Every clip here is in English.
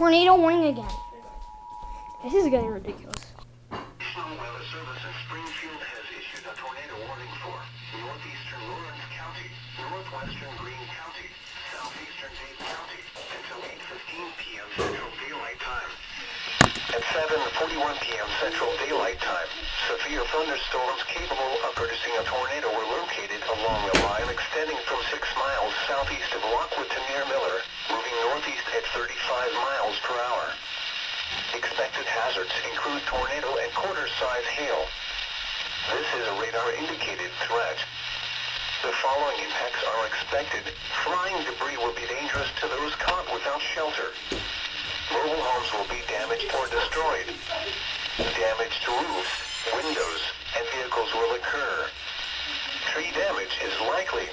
tornado warning again. This is getting ridiculous. National Weather Service in Springfield has issued a tornado warning for northeastern Lawrence County, northwestern Greene County, southeastern Dade County until 8:15 p.m. Central Daylight Time. At 7:41 p.m. Central Daylight Time, severe thunderstorms capable of producing a tornado were located along a line extending from 6 miles southeast of Lockwood to near Miller, moving northeast at 35 miles per hour. Expected hazards include tornado and quarter-size hail. This is a radar-indicated threat. The following impacts are expected. Flying debris will be dangerous to those caught without shelter. Mobile homes will be damaged or destroyed. Damage to roofs, windows, and vehicles will occur. Tree damage is likely.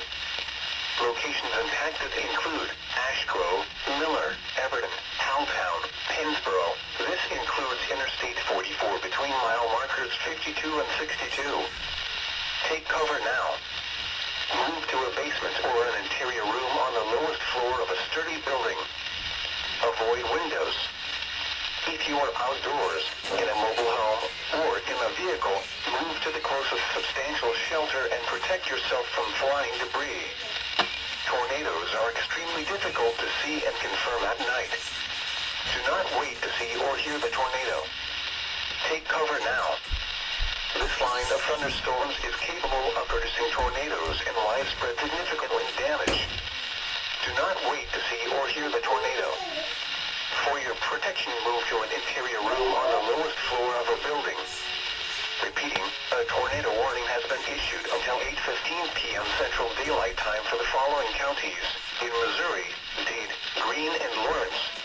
Locations impacted include Ash Grove, Miller, Everton, Howtown, Pennsboro. This includes Interstate 44 between mile markers 52 and 62. Take cover now. Move to a basement or an interior room on the lowest floor of a sturdy building. Avoid windows. If you are outdoors, in a mobile home, or in a vehicle, move to the closest substantial shelter and protect yourself from flying debris. Tornadoes are extremely difficult to see and confirm at night. Do not wait to see or hear the tornado. Take cover now. This line of thunderstorms is capable of producing tornadoes and widespread significant wind damage. Do not wait to see or hear the tornado. For your protection, move to an interior room on the lowest floor of a building. Repeating, a tornado warning has been issued until 8:15 p.m. Central Daylight Time for the following counties: in Missouri, Dade, Greene, and Lawrence.